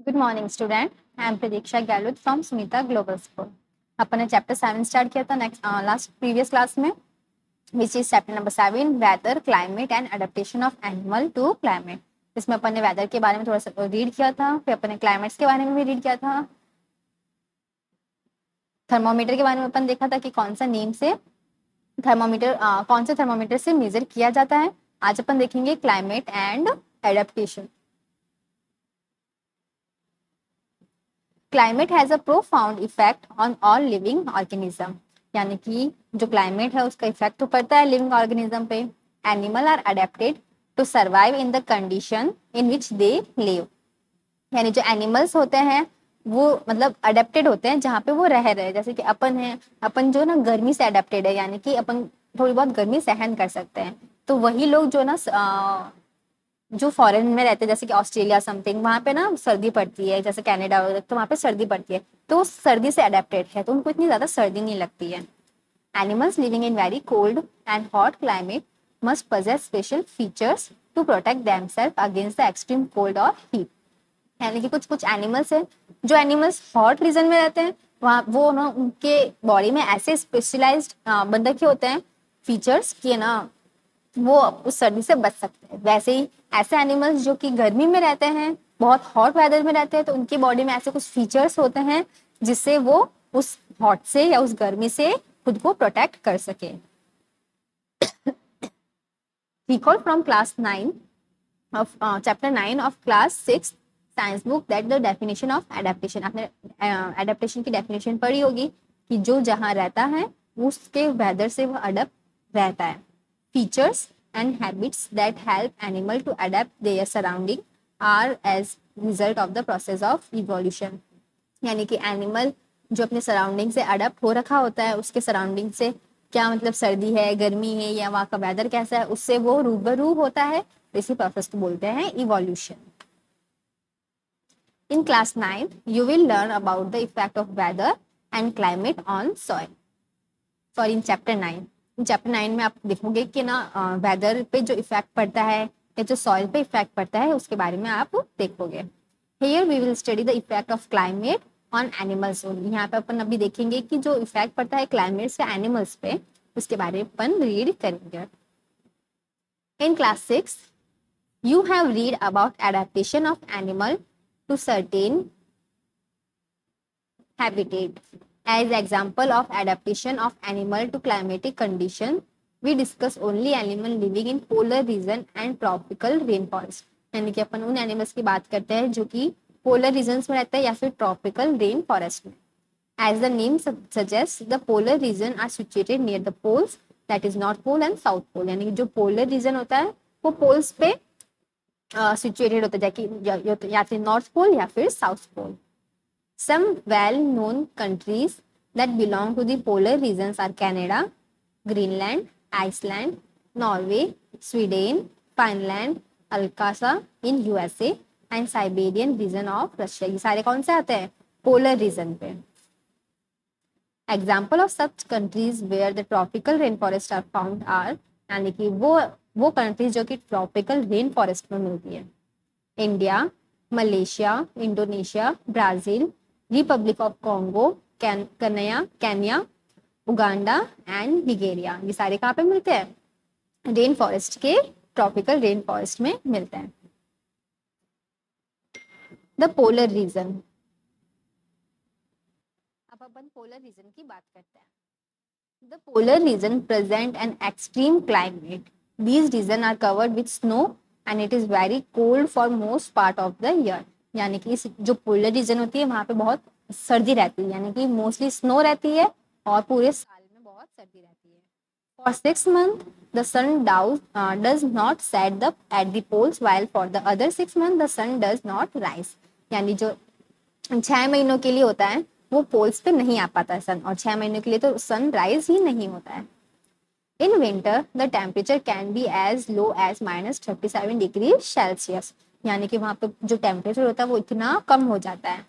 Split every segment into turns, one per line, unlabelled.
Good morning student, I am Pratiksha Gehlot from Sumita global school. अपन ने chapter 7 start किया था लास्ट प्रीवियस क्लास में, which is chapter number 7 weather climate and adaptation of animal to climate. इसमें अपन ने weather के बारे में थोड़ा सा रीड किया था, फिर अपन ने क्लाइमेट्स के बारे में भी रीड किया था। थर्मोमीटर के बारे में अपन देखा था कि कौन सा नेम से थर्मोमीटर कौन से थर्मोमीटर से मेजर किया जाता है। आज अपन देखेंगे climate and adaptation. Climate has a profound effect on all living organism, यानी कि जो क्लाइमेट है उसका इफेक्ट तो पड़ता है लिविंग ऑर्गेनिज्म पे। Animal are adapted to survive in the condition in which they live, यानी जो एनिमल्स होते हैं वो मतलब अडेप्टेड होते हैं जहाँ पे वो रह रहे हैं। जैसे कि अपन है, अपन जो ना गर्मी से अडेप्टेड है, यानी कि अपन थोड़ी बहुत गर्मी सहन कर सकते हैं। तो वही लोग जो ना जो फॉरेन में रहते हैं, जैसे कि ऑस्ट्रेलिया समथिंग, वहाँ पे ना सर्दी पड़ती है, जैसे कनाडा वगैरह, तो वहाँ पे सर्दी पड़ती है, तो वो सर्दी से अडेप्टेड है, तो उनको इतनी ज्यादा सर्दी नहीं लगती है। Animals living in very cold and hot climate must possess special features to protect themselves against the extreme cold और हीट। यानी कि कुछ कुछ एनिमल्स हैं, जो एनिमल्स हॉट रीजन में रहते हैं, वहाँ वो ना उनके बॉडी में ऐसे स्पेशलाइज्ड बन रखे होते हैं फीचर्स कि ना वो उस सर्दी से बच सकते हैं। वैसे ही ऐसे एनिमल्स जो कि गर्मी में रहते हैं, बहुत हॉट वेदर में रहते हैं, तो उनकी बॉडी में ऐसे कुछ फीचर्स होते हैं जिससे वो उस हॉट से या उस गर्मी से खुद को प्रोटेक्ट कर सके। Recall from class 9 of chapter 9 of class 6 science book that the definition of adaptation. आपने एडेप्टेशन की डेफिनेशन पढ़ी होगी कि जो जहाँ रहता है उसके वेदर से वो अडेप्ट रहता है। Features and habits that help animal to adapt their surrounding are as result of the process of evolution, यानी कि एनिमल जो अपने सराउंडिंग से अडेप्ट हो रखा होता है, उसके सराउंडिंग से क्या मतलब सर्दी है, गर्मी है या वहाँ का वेदर कैसा है, उससे वो रूबरू होता है। इसी प्रोसेस को बोलते हैं evolution. In class 9, you will learn about the effect of weather and climate on soil. Sorry, in chapter 9. In chapter 9 में आप देखोगे कि ना वेदर पे जो इफेक्ट पड़ता है या जो सॉइल पे इफेक्ट पड़ता है उसके बारे में आप देखोगे। Here we will study the effect of climate on animals only. यहाँ पे अपन अभी देखेंगे कि जो इफेक्ट पड़ता है क्लाइमेट से एनिमल्स पे, उसके बारे में अपन रीड करेंगे। In class 6, you have read about adaptation of animal to certain habitat. As example of adaptation of animal to climatic condition, we discuss only animal living in polar region and tropical rainforest. यानी कि अपन उन animals की बात करते हैं जो कि polar regions में रहते हैं या फिर ट्रॉपिकल रेन फॉरेस्ट में। As the name suggests, the polar region are situated near the poles, that is North Pole and South Pole. यानी कि जो पोलर रीजन होता है वो पोल्स पे सिचुएटेड होता है, या फिर नॉर्थ पोल या फिर south pole. Some well-known countries that belong to the polar regions are Canada, Greenland, Iceland, Norway, Sweden, Finland, Alaska in USA and Siberian region of Russia। ये सारे कौन से आते हैं? पोलर रीजन पे। Example of such countries where the tropical rainforests are found are, यानी कि वो कंट्रीज जो कि ट्रॉपिकल रेन फॉरेस्ट में मिलती है। India, Malaysia, Indonesia, Brazil, Republic of Congo, Kenya, Uganda and Nigeria. ये सारे कहाँ पे मिलते हैं? रेन फॉरेस्ट के, ट्रॉपिकल रेन फॉरेस्ट में मिलते हैं। The polar region. अब अपन पोलर रीजन की बात करते हैं। The polar region present an extreme climate. These region are covered with snow and it is very cold for most part of the year. यानी कि जो पोलर रीजन होती है वहां पे बहुत सर्दी रहती है, यानी कि मोस्टली स्नो रहती है और पूरे साल में बहुत सर्दी रहती है। For 6 months the sun does not set the at the poles, while for the other 6 months the sun does not rise. यानी जो 6 महीनों के लिए होता है वो पोल्स पे नहीं आ पाता है सन, और 6 महीनों के लिए तो सन राइज ही नहीं होता है। In winter, the temperature can be as low as -37 degree Celsius, यानी कि वहाँ पे जो टेम्परेचर होता है वो इतना कम हो जाता है।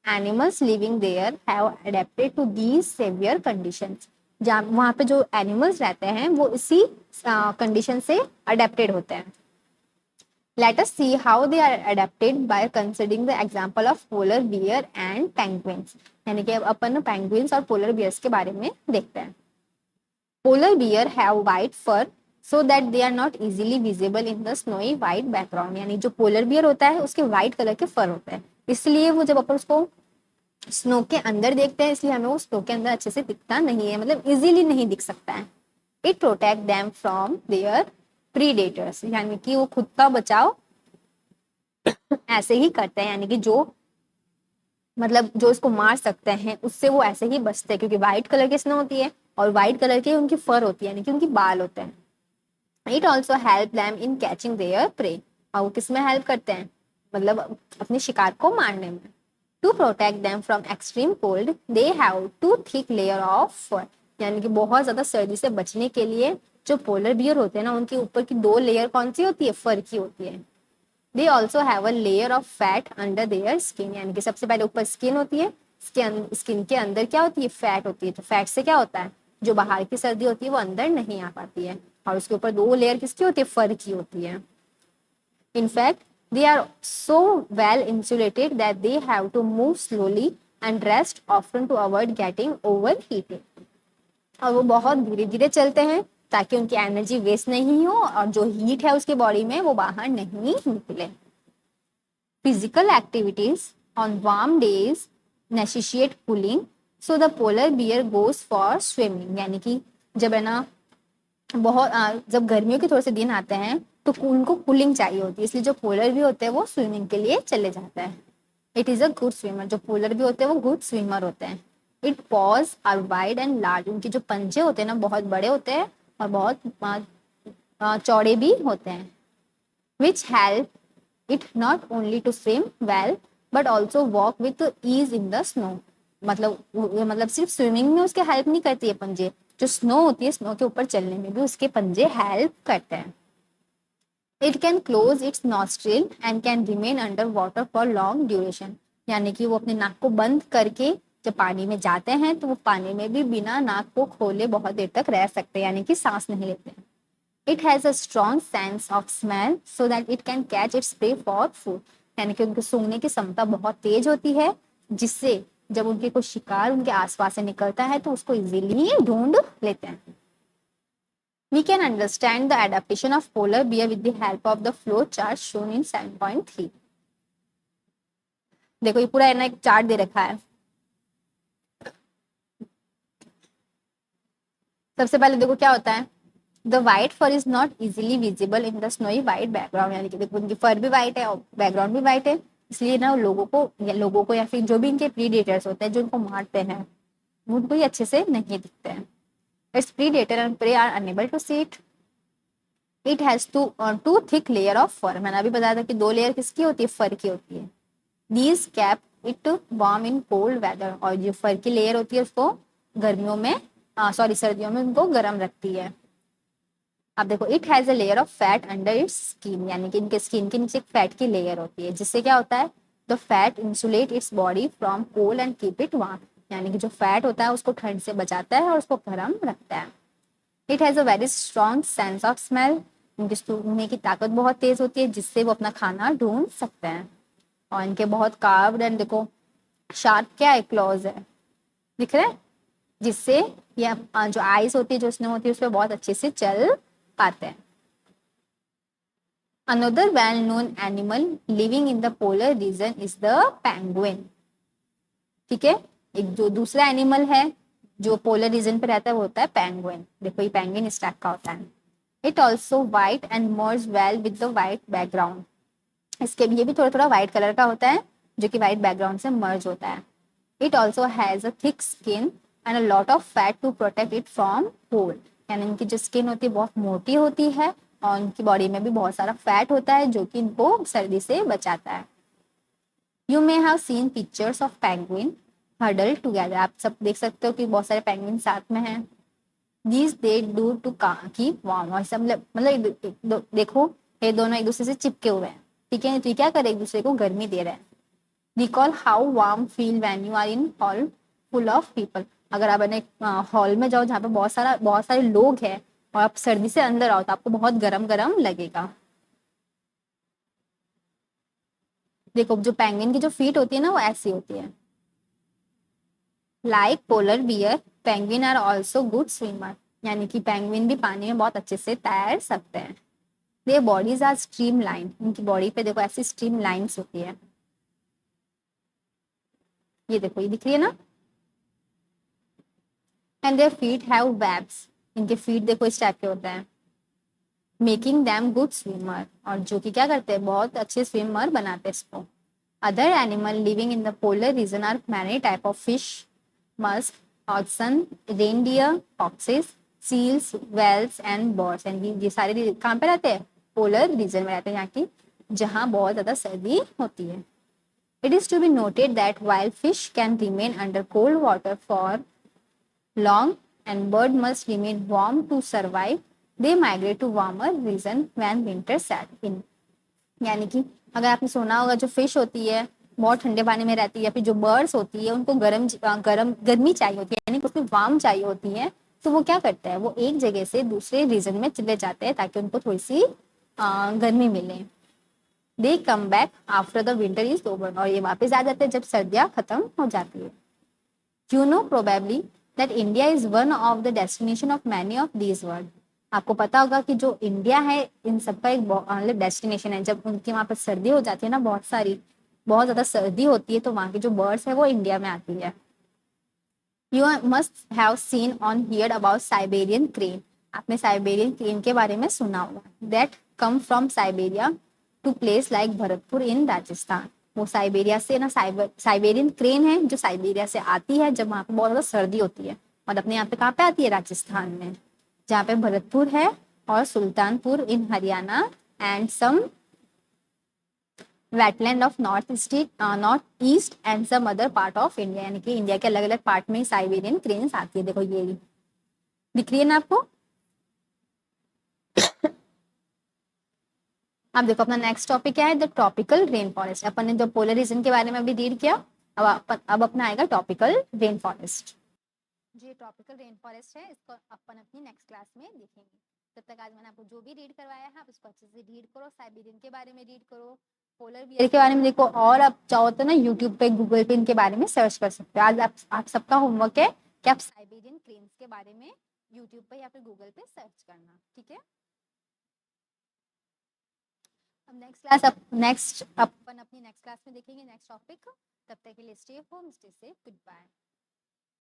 Animals living there have adapted to these severe conditions. जहाँ वहाँ पे जो एनिमल्स रहते हैं वो इसी कंडीशन से अडेप्टेड होते हैं। Let us see how they are adapted by considering the example of polar bear and penguins. यानी कि अब अपन penguins और polar bears के बारे में देखते हैं. Polar bear have white fur so that they are not easily visible in the snowy white background. यानी जो polar bear होता है उसके white कलर के फर होते हैं, इसलिए वो जब अपन उसको स्नो के अंदर देखते हैं इसलिए हमें वो स्नो के अंदर अच्छे से दिखता नहीं है, मतलब इजीली नहीं दिख सकता है. It protect them from their predators, यानी कि वो खुद का बचाव ऐसे ही करते हैं, यानी कि जो मतलब जो इसको मार सकते हैं उससे वो ऐसे ही बचते हैं, क्योंकि व्हाइट कलर की स्नो होती है और व्हाइट कलर की उनकी फर होती है, यानी कि उनकी बाल होते हैं. It also help them in catching there pray, और वो किस में हेल्प करते हैं, मतलब अपने शिकार को मारने में. To protect them from extreme cold they have two thick layer of fur, यानी कि बहुत ज्यादा सर्दी से बचने के लिए जो पोलर बियर होते हैं ना उनके ऊपर की 2 लेयर कौन सी होती है, फर की होती है. They also have a layer of fat under their skin, यानी कि सबसे पहले ऊपर स्किन होती है, स्किन के अंदर क्या होती है, फैट होती है. तो फैट से क्या होता है, जो बाहर की सर्दी होती है वो अंदर नहीं आ पाती है, और उसके ऊपर 2 लेयर किसकी होती है, फर की होती है. In fact they are so well insulated that they have to move slowly and rest often to avoid getting overheated. और वो बहुत धीरे धीरे चलते हैं ताकि उनकी एनर्जी वेस्ट नहीं हो और जो हीट है उसके बॉडी में वो बाहर नहीं निकले. Physical activities on warm days necessitate cooling, so the polar bear goes for swimming, यानी कि जब है ना बहुत जब गर्मियों के थोड़े से दिन आते हैं तो उनको कूलिंग चाहिए होती है, इसलिए जो पोलर भी होते हैं वो स्विमिंग के लिए चले जाते हैं. It is a good swimmer, जो पोलर भी होते हैं वो गुड स्विमर होते हैं. It paws are wide and large, उनके जो पंजे होते हैं ना बहुत बड़े होते हैं और बहुत चौड़े भी होते हैं. Which help it not only to swim well but also walk with ease in the snow, मतलब सिर्फ स्विमिंग में उसके हेल्प नहीं करती है पंजे, जो स्नो होती है स्नो के ऊपर चलने में भी उसके पंजे हेल्प करते हैं. It can close it's nostril and can remain under water for long duration, यानी कि वो अपने नाक को बंद करके जब पानी में जाते हैं तो वो पानी में भी बिना नाक को खोले बहुत देर तक रह सकते हैं, यानी कि सांस नहीं लेते हैं. It has a strong sense of smell so that it can catch its prey for food, यानी कि उनकी सूंघने की क्षमता बहुत तेज होती है जिससे जब उनके कोई शिकार उनके आसपास से निकलता है तो उसको इजीली ढूंढ लेते हैं. We can understand the adaptation of polar bear with the help of the flow chart shown in 7.3. देखो ये पूरा है ना एक चार्ट दे रखा है. सबसे पहले देखो क्या होता है, the white fur is not easily visible in the snowy white background, यानी कि देखो उनकी फर भी व्हाइट है और बैकग्राउंड भी व्हाइट है, इसलिए ना लोगों को या फिर जो भी इनके प्रीडेटर्स होते हैं जो इनको मारते हैं वो उनको ही अच्छे से नहीं दिखते हैं. Its predator and prey are unable to see it. It has two thick layer of fur, मैंने अभी बताया था कि 2 लेयर किसकी होती है, फर की होती है. These keep it warm in cold weather, और जो फर की लेयर होती है उसको गर्मियों में सर्दियों में उनको गर्म रखती है. अब देखो it has a layer of fat under its skin, यानी कि इनके स्किन के नीचे एक फैट की लेयर होती है जिससे क्या होता है, the fat insulate its body from cold and keep it warm, यानी कि जो फैट होता है उसको ठंड से बचाता है और उसको गर्म रखता है. It has a very strong sense of smell, उनकी सूंघने की ताकत बहुत तेज होती है जिससे वो अपना खाना ढूंढ सकते हैं. और इनके बहुत कार्व्ड एंड देखो शार्प क्या है, क्लॉज है, दिख रहा है, जिससे ये जो आइस होती है जो स्नो होती है उस पर बहुत अच्छे से चल पाते हैं. Another well-known animal living in the polar region is the penguin. ठीक है, एक जो दूसरा एनिमल है जो पोलर रीजन पे रहता है वो होता है पेंगुइन. देखो ये पेंगुइन इस टाइप का होता है. It also white and merge well with the white background, इसके ये भी थोड़ा थोड़ा व्हाइट कलर का होता है जो कि व्हाइट बैकग्राउंड से मर्ज होता है. It also has a thick skin and a lot of fat to protect it from cold, यानी इनकी जो स्किन होती है बहुत मोटी होती है और उनकी बॉडी में भी बहुत सारा फैट होता है जो कि इनको सर्दी से बचाता है. You may have seen pictures of penguin huddle together, आप सब देख सकते हो कि बहुत सारे पेंगुइन साथ में हैं. These they do to keep warm, और सब मतलब देखो ये दोनों एक दूसरे से चिपके हुए हैं, ठीक है, तो ये क्या करे एक दूसरे को गर्मी दे रहे हैं. Recall how warm feel when you are in hall full of people, अगर आप एक हॉल में जाओ जहाँ पे बहुत सारे लोग हैं और आप सर्दी से अंदर आओ तो आपको बहुत गरम गरम लगेगा. देखो जो पेंगुइन की जो फीट होती है ना वो ऐसी होती है। Like polar bear penguin are also good swimmer, यानी कि पेंगुइन भी पानी में बहुत अच्छे से तैर सकते हैं। Their bodies are stream line, इनकी बॉडी पे देखो ऐसी स्ट्रीम लाइन्स होती है। ये देखो ये दिख रही है ना। And their feet have webs, इनके फीट देखो इस टाइप के होते हैं। मेकिंग दैम गुड स्विमर, और जो कि क्या करते हैं बहुत अच्छे स्विमर बनाते हैं इसको। Other animal living in the polar region are many type of fish, musk, oxen, reindeer, foxes, seals, whales and birds. एंड ये सारे कहाँ पे रहते हैं? पोलर रीजन में रहते हैं, यहाँ की जहाँ बहुत ज्यादा सर्दी होती है। It is to be noted that while fish can remain under cold water for long and bird must remain warm to survive, they migrate to warmer region when winter set in. यानी कि अगर आपने सुना होगा जो fish होती है बहुत ठंडे पानी में रहती है, या फिर जो बर्ड्स होती है उनको गर्मी चाहिए होती है, यानी कि उसको वार्म चाहिए होती है, तो वो क्या करते हैं वो एक जगह से दूसरे रीजन में चले जाते हैं ताकि उनको थोड़ी सी गर्मी मिले। They come back after the winter is over, और ये वापस आ जाते हैं जब सर्दियां खत्म हो जाती है। You know probably that India is one of the destination of many of these world. आपको पता होगा कि जो इंडिया है इन सबका एक मतलब डेस्टिनेशन है। जब उनकी वहां पर सर्दी हो जाती है ना, बहुत ज्यादा सर्दी होती है, तो वहां की जो बर्ड्स है वो इंडिया में आती है। You must have seen on heard about Siberian crane, आपने साइबेरियन क्रेन के बारे में सुना होगा। That come from Siberia to place like Bharatpur in Rajasthan. वो साइबेरिया से ना साइबेरियन क्रेन है जो साइबेरिया से आती है जब वहाँ पे बहुत ज्यादा सर्दी होती है, और अपने यहाँ पे कहाँ पे आती है? राजस्थान में, जहाँ पे भरतपुर है और Sultanpur in Haryana and some wetland of north east and some other part of India. यानी कि इंडिया के अलग अलग पार्ट में साइबेरियन क्रेन्स आती है। देखो ये दिख रही है ना आपको। अब देखो अपना नेक्स्ट टॉपिक क्या है? The tropical rain forest. अपन ने जो पोलर रीजन के बारे में अभी रीड किया, अब अपना आएगा ट्रॉपिकल रेन फॉरेस्ट। जो ये ट्रॉपिकल रेन फॉरेस्ट है इसको अपन अपनी नेक्स्ट क्लास में देखेंगे। तब तक आज मैंने आपको जो भी रीड करवाया है आप इसको अच्छे से रीड करो, साइबेरियन के बारे में रीड करो, पोलर बियर के बारे में देखो, और आप चाहो तो ना यूट्यूब पे गूगल पे इनके बारे में सर्च कर सकते हो। आज आप सबका होमवर्क है कि आप साइबेरियन क्रेन्स के बारे में यूट्यूब पे या फिर गूगल पे सर्च करना, ठीक है। अब नेक्स्ट अपन अपनी नेक्स्ट क्लास में देखेंगे नेक्स्ट टॉपिक। तब तक के लिए stay home, stay safe, good bye.